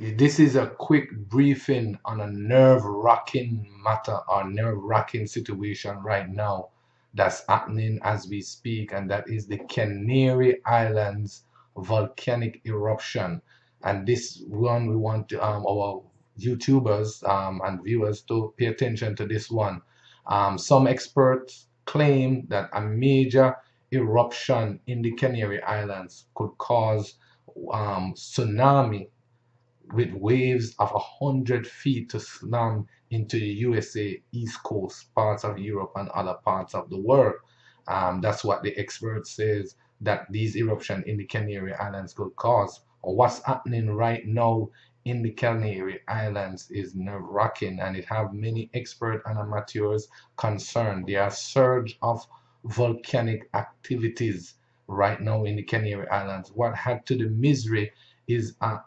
This is a quick briefing on a nerve-wracking matter or nerve-wracking situation right now that's happening as we speak, and that is the Canary Islands volcanic eruption. And this one, we want our YouTubers and viewers to pay attention to this one. Some experts claim that a major eruption in the Canary Islands could cause tsunami with waves of 100 feet to slam into the USA East Coast, parts of Europe, and other parts of the world. That's what the expert says that these eruptions in the Canary Islands could cause. What's happening right now in the Canary Islands is nerve-wracking, and it have many experts and amateurs concerned. There are surge of volcanic activities right now in the Canary Islands. What had to the misery is a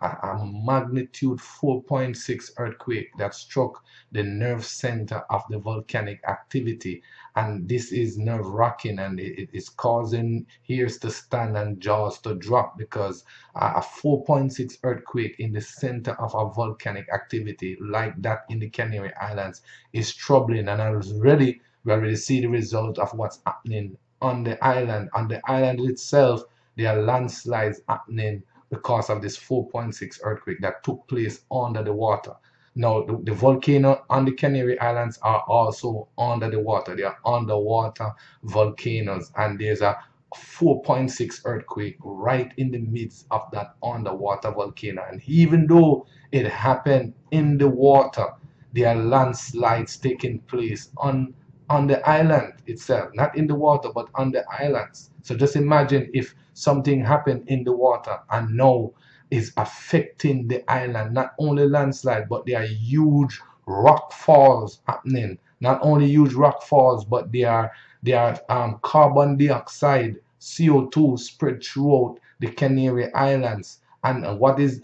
magnitude 4.6 earthquake that struck the nerve center of the volcanic activity. And this is nerve-wracking, and it is causing ears to stand and jaws to drop, because a 4.6 earthquake in the center of a volcanic activity like that in the Canary Islands is troubling. And we already see the result of what's happening on the island. On the island itself, there are landslides happening because of this 4.6 earthquake that took place under the water. Now, the volcano on the Canary Islands are also under the water. They are underwater volcanoes, and there's a 4.6 earthquake right in the midst of that underwater volcano. And even though it happened in the water, there are landslides taking place on the island itself, not in the water, but on the islands. So just imagine if something happened in the water and now is affecting the island. Not only landslide, but there are huge rock falls happening. Not only huge rock falls, but there are carbon dioxide, CO2 spread throughout the Canary Islands. And what is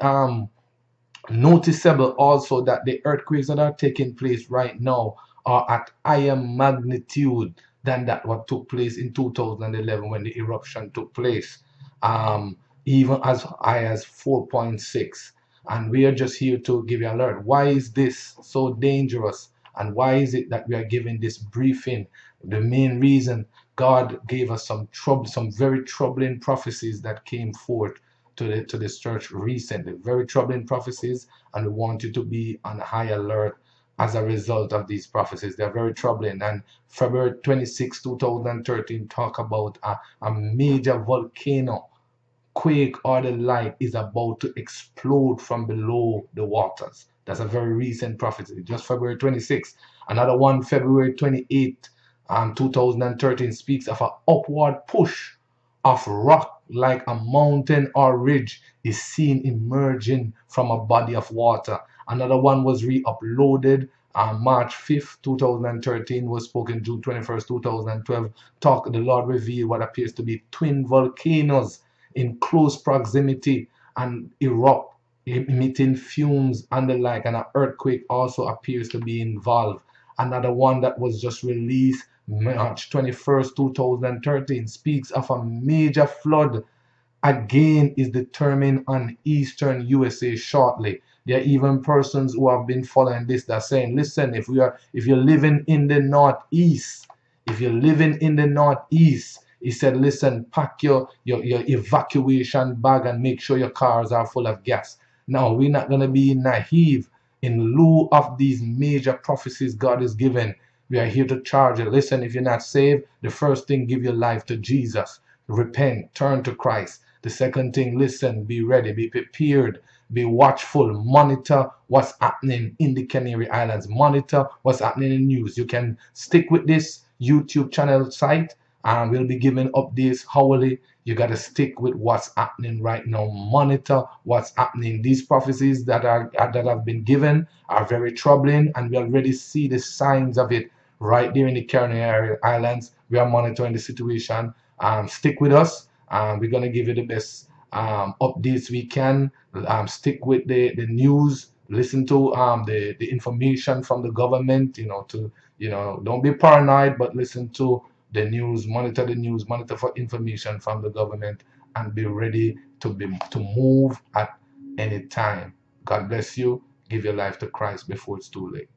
noticeable also, that the earthquakes that are taking place right now are at higher magnitude than that what took place in 2011 when the eruption took place, even as high as 4.6. And we are just here to give you an alert. Why is this so dangerous, and why is it that we are giving this briefing? The main reason, God gave us some very troubling prophecies that came forth to the church recently, very troubling prophecies, and we want you to be on high alert as a result of these prophecies. They're very troubling. And February 26, 2013 talk about a major volcano quake or the like is about to explode from below the waters. That's a very recent prophecy, just February 26. Another one, February 28, 2013, speaks of an upward push of rock like a mountain or ridge is seen emerging from a body of water. Another one was re-uploaded on March 5th, 2013, was spoken June 21st, 2012. The Lord revealed what appears to be twin volcanoes in close proximity and erupt, emitting fumes and the like, and an earthquake also appears to be involved. Another one that was just released March 21st, 2013, speaks of a major flood again is determined on eastern USA shortly. There are even persons who have been following this that are saying, listen, if you're living in the northeast, he said, listen, pack your evacuation bag and make sure your cars are full of gas. Now, we're not going to be naive. In lieu of these major prophecies God is giving, we are here to charge you. Listen, if you're not saved, the first thing, give your life to Jesus. Repent, turn to Christ. The second thing, listen, be ready, be prepared, be watchful, monitor what's happening in the Canary Islands, monitor what's happening in news. You can stick with this YouTube channel site, and we'll be giving updates hourly. You got to stick with what's happening right now. Monitor what's happening. These prophecies that have been given are very troubling, and we already see the signs of it right there in the Canary Islands. We are monitoring the situation. Stick with us. We're going to give you the best updates we can. Stick with the news. Listen to the information from the government. Don't be paranoid, but listen to the news. Monitor the news. Monitor for information from the government, and be ready to move at any time. God bless you. Give your life to Christ before it's too late.